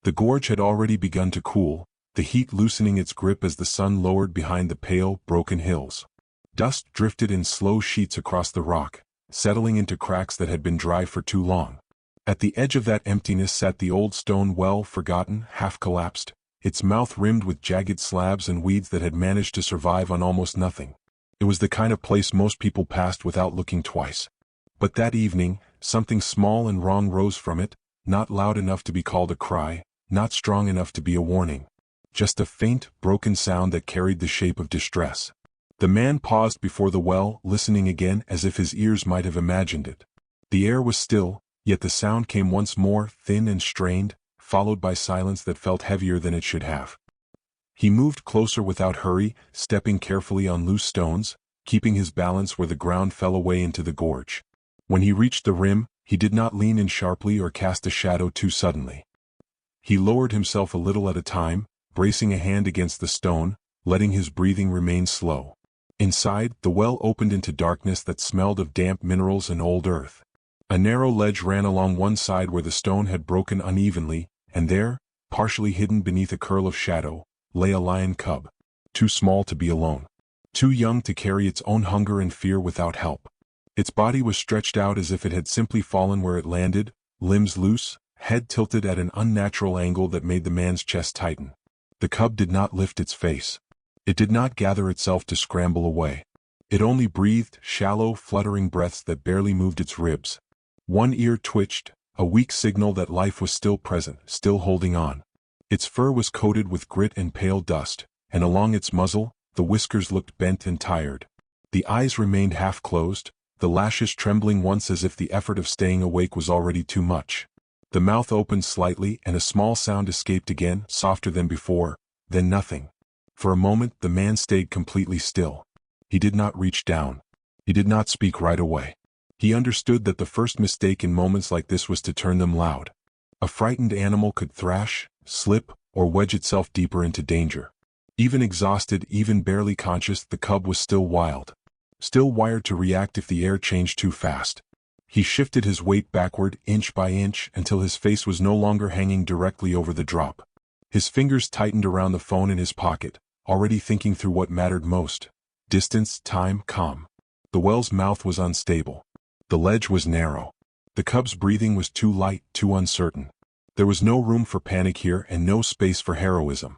The gorge had already begun to cool, the heat loosening its grip as the sun lowered behind the pale, broken hills. Dust drifted in slow sheets across the rock, settling into cracks that had been dry for too long. At the edge of that emptiness sat the old stone well, forgotten, half-collapsed, its mouth rimmed with jagged slabs and weeds that had managed to survive on almost nothing. It was the kind of place most people passed without looking twice. But that evening, something small and wrong rose from it, not loud enough to be called a cry, not strong enough to be a warning. Just a faint, broken sound that carried the shape of distress. The man paused before the well, listening again as if his ears might have imagined it. The air was still, yet the sound came once more, thin and strained, followed by silence that felt heavier than it should have. He moved closer without hurry, stepping carefully on loose stones, keeping his balance where the ground fell away into the gorge. When he reached the rim, he did not lean in sharply or cast a shadow too suddenly. He lowered himself a little at a time, bracing a hand against the stone, letting his breathing remain slow. Inside, the well opened into darkness that smelled of damp minerals and old earth. A narrow ledge ran along one side where the stone had broken unevenly, and there, partially hidden beneath a curl of shadow, lay a lion cub. Too small to be alone. Too young to carry its own hunger and fear without help. Its body was stretched out as if it had simply fallen where it landed, limbs loose, head tilted at an unnatural angle that made the man's chest tighten. The cub did not lift its face. It did not gather itself to scramble away. It only breathed shallow, fluttering breaths that barely moved its ribs. One ear twitched, a weak signal that life was still present, still holding on. Its fur was coated with grit and pale dust, and along its muzzle, the whiskers looked bent and tired. The eyes remained half-closed, the lashes trembling once as if the effort of staying awake was already too much. The mouth opened slightly and a small sound escaped again, softer than before, then nothing. For a moment the man stayed completely still. He did not reach down. He did not speak right away. He understood that the first mistake in moments like this was to turn them loud. A frightened animal could thrash, slip, or wedge itself deeper into danger. Even exhausted, even barely conscious, the cub was still wild. Still wired to react if the air changed too fast. He shifted his weight backward, inch by inch, until his face was no longer hanging directly over the drop. His fingers tightened around the phone in his pocket, already thinking through what mattered most. Distance, time, calm. The well's mouth was unstable. The ledge was narrow. The cub's breathing was too light, too uncertain. There was no room for panic here and no space for heroism.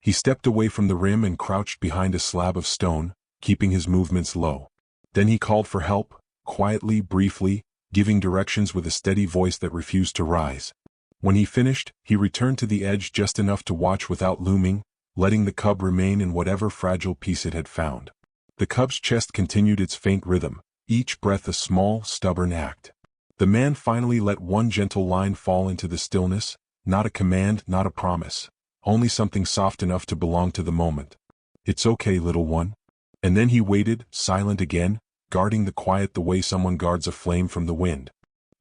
He stepped away from the rim and crouched behind a slab of stone, keeping his movements low. Then he called for help, quietly, briefly, giving directions with a steady voice that refused to rise. When he finished, he returned to the edge just enough to watch without looming, letting the cub remain in whatever fragile piece it had found. The cub's chest continued its faint rhythm, each breath a small, stubborn act. The man finally let one gentle line fall into the stillness, not a command, not a promise, only something soft enough to belong to the moment. "It's okay, little one." And then he waited, silent again, guarding the quiet the way someone guards a flame from the wind.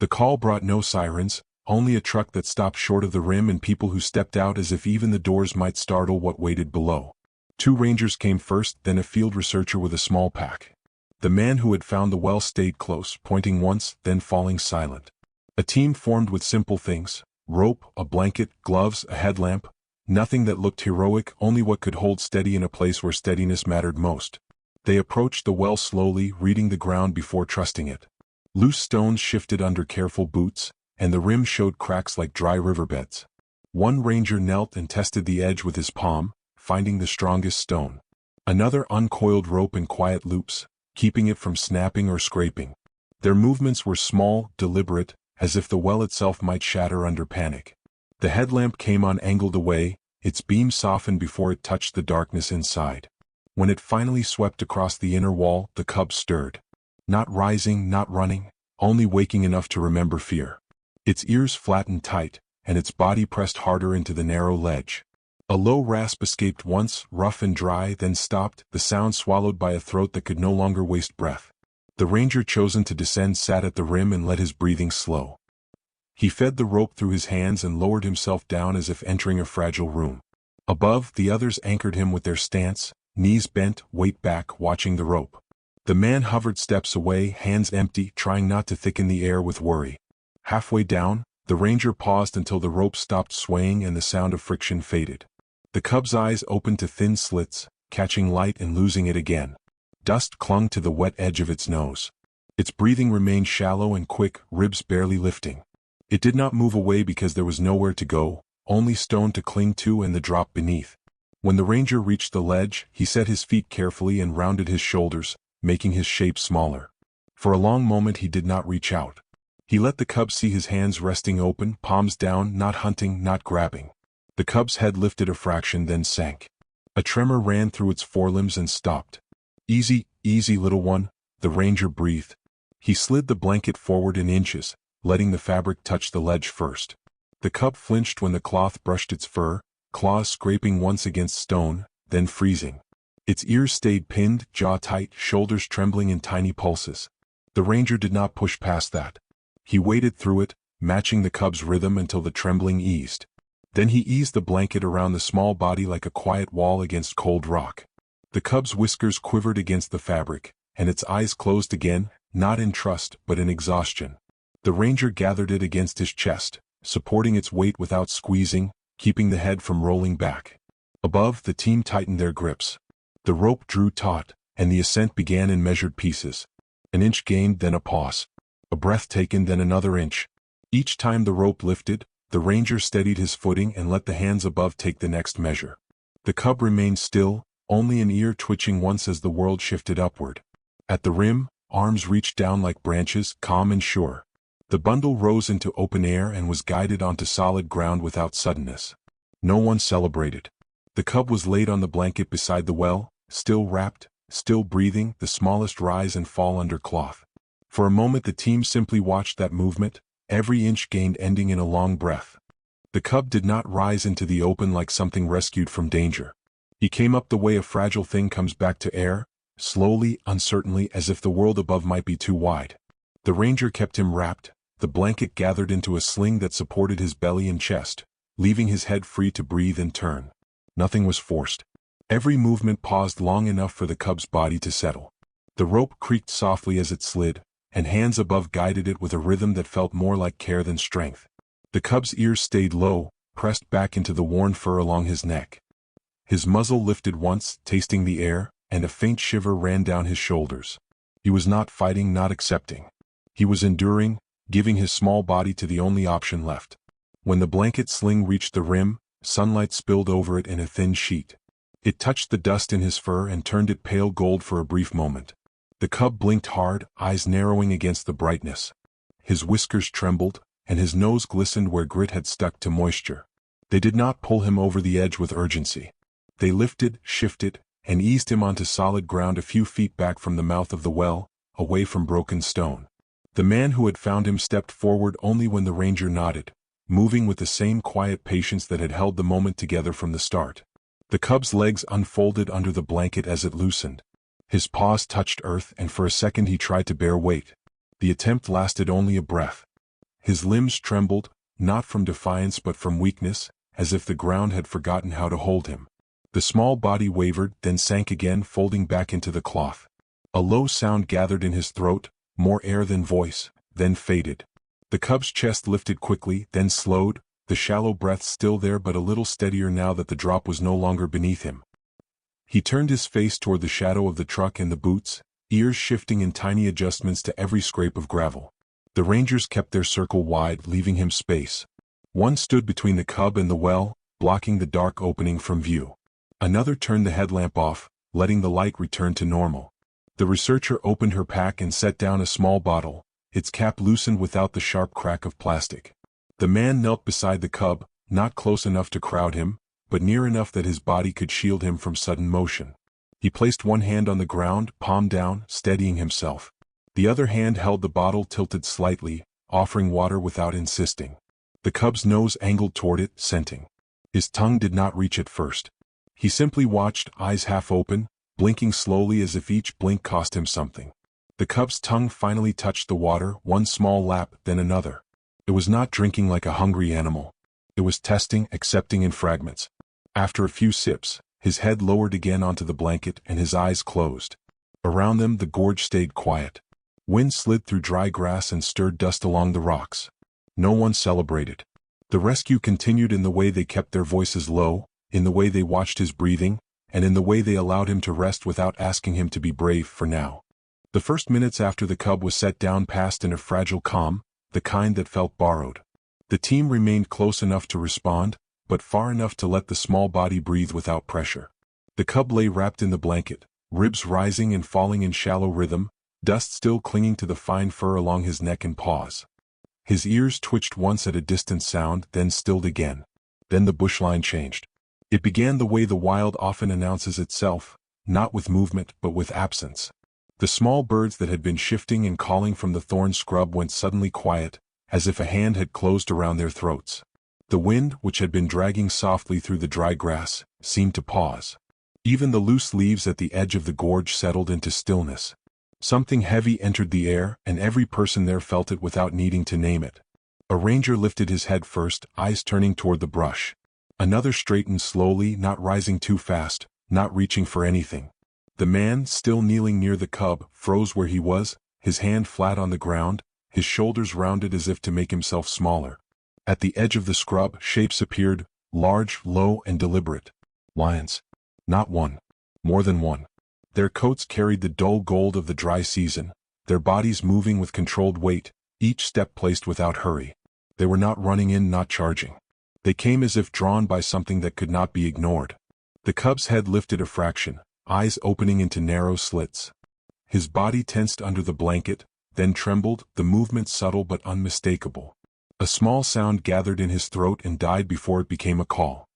The call brought no sirens, only a truck that stopped short of the rim and people who stepped out as if even the doors might startle what waited below. 2 rangers came first, then a field researcher with a small pack. The man who had found the well stayed close, pointing once, then falling silent. A team formed with simple things: rope, a blanket, gloves, a headlamp. Nothing that looked heroic, only what could hold steady in a place where steadiness mattered most. They approached the well slowly, reading the ground before trusting it. Loose stones shifted under careful boots, and the rim showed cracks like dry riverbeds. One ranger knelt and tested the edge with his palm, finding the strongest stone. Another uncoiled rope in quiet loops, keeping it from snapping or scraping. Their movements were small, deliberate, as if the well itself might shatter under panic. The headlamp came on angled away, its beam softened before it touched the darkness inside. When it finally swept across the inner wall, the cub stirred. Not rising, not running, only waking enough to remember fear. Its ears flattened tight, and its body pressed harder into the narrow ledge. A low rasp escaped once, rough and dry, then stopped, the sound swallowed by a throat that could no longer waste breath. The ranger chosen to descend sat at the rim and let his breathing slow. He fed the rope through his hands and lowered himself down as if entering a fragile room. Above, the others anchored him with their stance, knees bent, weight back, watching the rope. The man hovered steps away, hands empty, trying not to thicken the air with worry. Halfway down, The ranger paused until the rope stopped swaying and the sound of friction faded. The cub's eyes opened to thin slits, catching light and losing it again. Dust clung to the wet edge of its nose. Its breathing remained shallow and quick, ribs barely lifting. It did not move away because there was nowhere to go, only stone to cling to and the drop beneath. When the ranger reached the ledge, he set his feet carefully and rounded his shoulders, making his shape smaller. For a long moment he did not reach out. He let the cub see his hands resting open, palms down, not hunting, not grabbing. The cub's head lifted a fraction, then sank. A tremor ran through its forelimbs and stopped. "Easy, easy, little one," the ranger breathed. He slid the blanket forward in inches, letting the fabric touch the ledge first. The cub flinched when the cloth brushed its fur, claws scraping once against stone, then freezing. Its ears stayed pinned, jaw tight, shoulders trembling in tiny pulses. The ranger did not push past that. He waded through it, matching the cub's rhythm until the trembling eased. Then he eased the blanket around the small body like a quiet wall against cold rock. The cub's whiskers quivered against the fabric, and its eyes closed again, not in trust but in exhaustion. The ranger gathered it against his chest, supporting its weight without squeezing, keeping the head from rolling back. Above, the team tightened their grips. The rope drew taut, and the ascent began in measured pieces. An inch gained, then a pause. A breath taken, then another inch. Each time the rope lifted, the ranger steadied his footing and let the hands above take the next measure. The cub remained still, only an ear twitching once as the world shifted upward. At the rim, arms reached down like branches, calm and sure. The bundle rose into open air and was guided onto solid ground without suddenness. No one celebrated. The cub was laid on the blanket beside the well, still wrapped, still breathing, the smallest rise and fall under cloth. For a moment the team simply watched that movement, every inch gained ending in a long breath. The cub did not rise into the open like something rescued from danger. He came up the way a fragile thing comes back to air, slowly, uncertainly, as if the world above might be too wide. The ranger kept him wrapped, the blanket gathered into a sling that supported his belly and chest, leaving his head free to breathe and turn. Nothing was forced. Every movement paused long enough for the cub's body to settle. The rope creaked softly as it slid, and hands above guided it with a rhythm that felt more like care than strength. The cub's ears stayed low, pressed back into the worn fur along his neck. His muzzle lifted once, tasting the air, and a faint shiver ran down his shoulders. He was not fighting, not accepting. He was enduring, giving his small body to the only option left. When the blanket sling reached the rim, sunlight spilled over it in a thin sheet. It touched the dust in his fur and turned it pale gold for a brief moment. The cub blinked hard, eyes narrowing against the brightness. His whiskers trembled, and his nose glistened where grit had stuck to moisture. They did not pull him over the edge with urgency. They lifted, shifted, and eased him onto solid ground a few feet back from the mouth of the well, away from broken stone. The man who had found him stepped forward only when the ranger nodded, moving with the same quiet patience that had held the moment together from the start. The cub's legs unfolded under the blanket as it loosened. His paws touched earth, and for a second he tried to bear weight. The attempt lasted only a breath. His limbs trembled, not from defiance but from weakness, as if the ground had forgotten how to hold him. The small body wavered, then sank again, folding back into the cloth. A low sound gathered in his throat, more air than voice, then faded. The cub's chest lifted quickly, then slowed, the shallow breaths still there but a little steadier now that the drop was no longer beneath him. He turned his face toward the shadow of the truck and the boots, ears shifting in tiny adjustments to every scrape of gravel. The rangers kept their circle wide, leaving him space. One stood between the cub and the well, blocking the dark opening from view. Another turned the headlamp off, letting the light return to normal. The researcher opened her pack and set down a small bottle, its cap loosened without the sharp crack of plastic. The man knelt beside the cub, not close enough to crowd him, but near enough that his body could shield him from sudden motion. He placed one hand on the ground, palm down, steadying himself. The other hand held the bottle tilted slightly, offering water without insisting. The cub's nose angled toward it, scenting. His tongue did not reach at first. He simply watched, eyes half open, blinking slowly as if each blink cost him something. The cub's tongue finally touched the water, one small lap, then another. It was not drinking like a hungry animal. It was testing, accepting in fragments. After a few sips, his head lowered again onto the blanket and his eyes closed. Around them the gorge stayed quiet. Wind slid through dry grass and stirred dust along the rocks. No one celebrated. The rescue continued in the way they kept their voices low, in the way they watched his breathing, and in the way they allowed him to rest without asking him to be brave for now. The first minutes after the cub was set down passed in a fragile calm, the kind that felt borrowed. The team remained close enough to respond, but far enough to let the small body breathe without pressure. The cub lay wrapped in the blanket, ribs rising and falling in shallow rhythm, dust still clinging to the fine fur along his neck and paws. His ears twitched once at a distant sound, then stilled again. Then the bushline changed. It began the way the wild often announces itself, not with movement but with absence. The small birds that had been shifting and calling from the thorn scrub went suddenly quiet, as if a hand had closed around their throats. The wind, which had been dragging softly through the dry grass, seemed to pause. Even the loose leaves at the edge of the gorge settled into stillness. Something heavy entered the air, and every person there felt it without needing to name it. A ranger lifted his head first, eyes turning toward the brush. Another straightened slowly, not rising too fast, not reaching for anything. The man, still kneeling near the cub, froze where he was, his hand flat on the ground, his shoulders rounded as if to make himself smaller. At the edge of the scrub, shapes appeared, large, low, and deliberate. Lions. Not one. More than one. Their coats carried the dull gold of the dry season, their bodies moving with controlled weight, each step placed without hurry. They were not running in, not charging. They came as if drawn by something that could not be ignored. The cub's head lifted a fraction, eyes opening into narrow slits. His body tensed under the blanket, then trembled, the movement subtle but unmistakable. A small sound gathered in his throat and died before it became a call.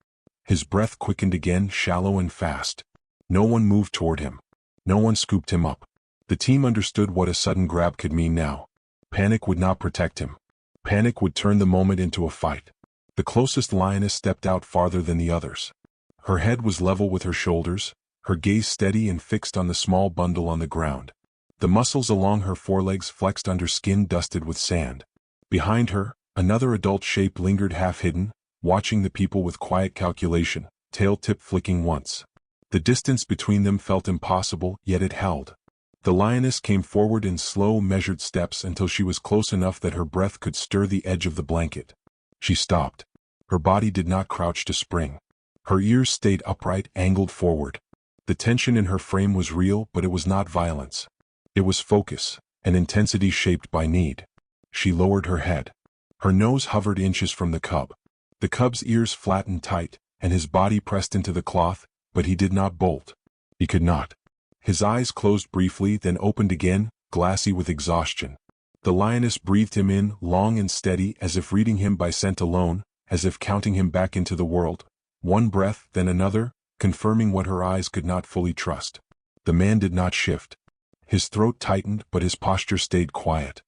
His breath quickened again, shallow and fast. No one moved toward him. No one scooped him up. The team understood what a sudden grab could mean now. Panic would not protect him. Panic would turn the moment into a fight. The closest lioness stepped out farther than the others. Her head was level with her shoulders, her gaze steady and fixed on the small bundle on the ground. The muscles along her forelegs flexed under skin dusted with sand. Behind her, another adult shape lingered half-hidden, watching the people with quiet calculation, tail tip flicking once. The distance between them felt impossible, yet it held. The lioness came forward in slow, measured steps until she was close enough that her breath could stir the edge of the blanket. She stopped. Her body did not crouch to spring. Her ears stayed upright, angled forward. The tension in her frame was real, but it was not violence. It was focus, an intensity shaped by need. She lowered her head. Her nose hovered inches from the cub. The cub's ears flattened tight, and his body pressed into the cloth, but he did not bolt. He could not. His eyes closed briefly, then opened again, glassy with exhaustion. The lioness breathed him in, long and steady, as if reading him by scent alone, as if counting him back into the world. One breath, then another, confirming what her eyes could not fully trust. The man did not shift. His throat tightened, but his posture stayed quiet.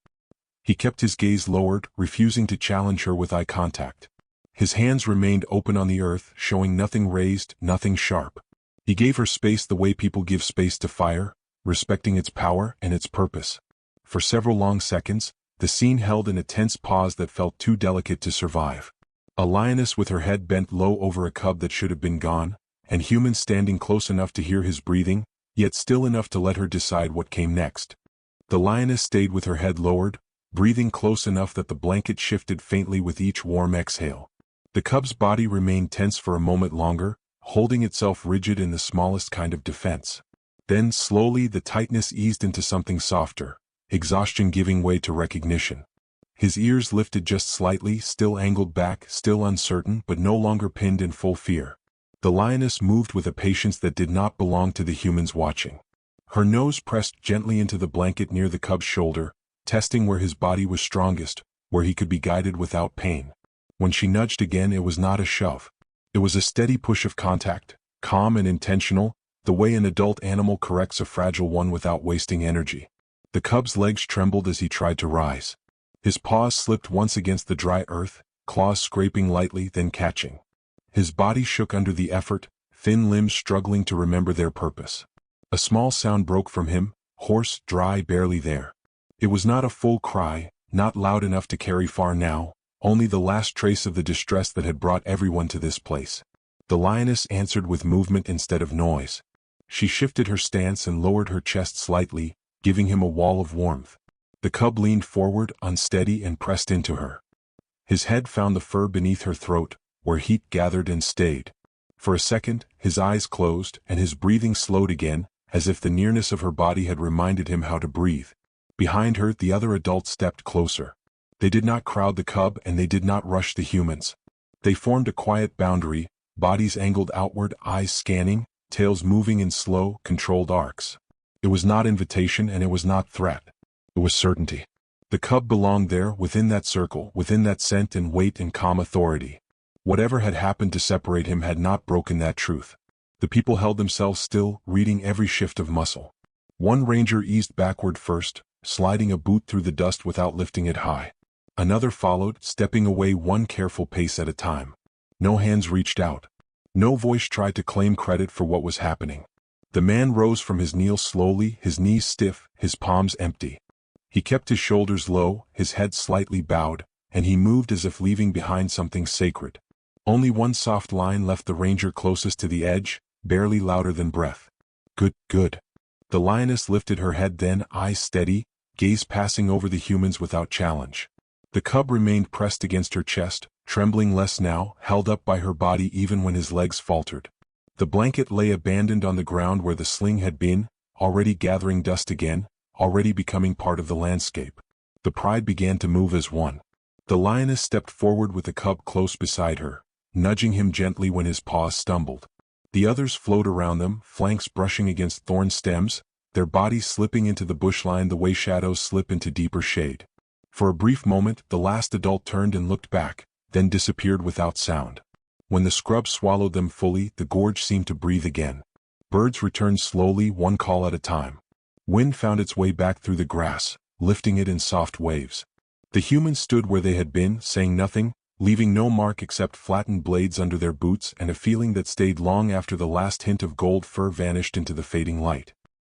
He kept his gaze lowered, refusing to challenge her with eye contact. His hands remained open on the earth, showing nothing raised, nothing sharp. He gave her space the way people give space to fire, respecting its power and its purpose. For several long seconds, the scene held in a tense pause that felt too delicate to survive. A lioness with her head bent low over a cub that should have been gone, and humans standing close enough to hear his breathing, yet still enough to let her decide what came next. The lioness stayed with her head lowered, breathing close enough that the blanket shifted faintly with each warm exhale. The cub's body remained tense for a moment longer, holding itself rigid in the smallest kind of defense. Then slowly the tightness eased into something softer, exhaustion giving way to recognition. His ears lifted just slightly, still angled back, still uncertain, but no longer pinned in full fear. The lioness moved with a patience that did not belong to the humans watching. Her nose pressed gently into the blanket near the cub's shoulder, testing where his body was strongest, where he could be guided without pain. When she nudged again, it was not a shove. It was a steady push of contact, calm and intentional, the way an adult animal corrects a fragile one without wasting energy. The cub's legs trembled as he tried to rise. His paws slipped once against the dry earth, claws scraping lightly, then catching. His body shook under the effort, thin limbs struggling to remember their purpose. A small sound broke from him, hoarse, dry, barely there. It was not a full cry, not loud enough to carry far now, only the last trace of the distress that had brought everyone to this place. The lioness answered with movement instead of noise. She shifted her stance and lowered her chest slightly, giving him a wall of warmth. The cub leaned forward, unsteady, and pressed into her. His head found the fur beneath her throat, where heat gathered and stayed. For a second, his eyes closed, and his breathing slowed again, as if the nearness of her body had reminded him how to breathe. Behind her, the other adults stepped closer. They did not crowd the cub, and they did not rush the humans. They formed a quiet boundary, bodies angled outward, eyes scanning, tails moving in slow, controlled arcs. It was not invitation, and it was not threat. It was certainty. The cub belonged there, within that circle, within that scent and weight and calm authority. Whatever had happened to separate him had not broken that truth. The people held themselves still, reading every shift of muscle. One ranger eased backward first, sliding a boot through the dust without lifting it high. Another followed, stepping away one careful pace at a time. No hands reached out. No voice tried to claim credit for what was happening. The man rose from his kneel slowly, his knees stiff, his palms empty. He kept his shoulders low, his head slightly bowed, and he moved as if leaving behind something sacred. Only one soft line left the ranger closest to the edge, barely louder than breath. Good, good. The lioness lifted her head then, eyes steady, gaze passing over the humans without challenge. The cub remained pressed against her chest, trembling less now, held up by her body even when his legs faltered. The blanket lay abandoned on the ground where the sling had been, already gathering dust again, already becoming part of the landscape. The pride began to move as one. The lioness stepped forward with the cub close beside her, nudging him gently when his paws stumbled. The others flowed around them, flanks brushing against thorn stems, their bodies slipping into the bushline the way shadows slip into deeper shade. For a brief moment, the last adult turned and looked back, then disappeared without sound. When the scrub swallowed them fully, the gorge seemed to breathe again. Birds returned slowly, one call at a time. Wind found its way back through the grass, lifting it in soft waves. The humans stood where they had been, saying nothing, leaving no mark except flattened blades under their boots and a feeling that stayed long after the last hint of gold fur vanished into the fading light.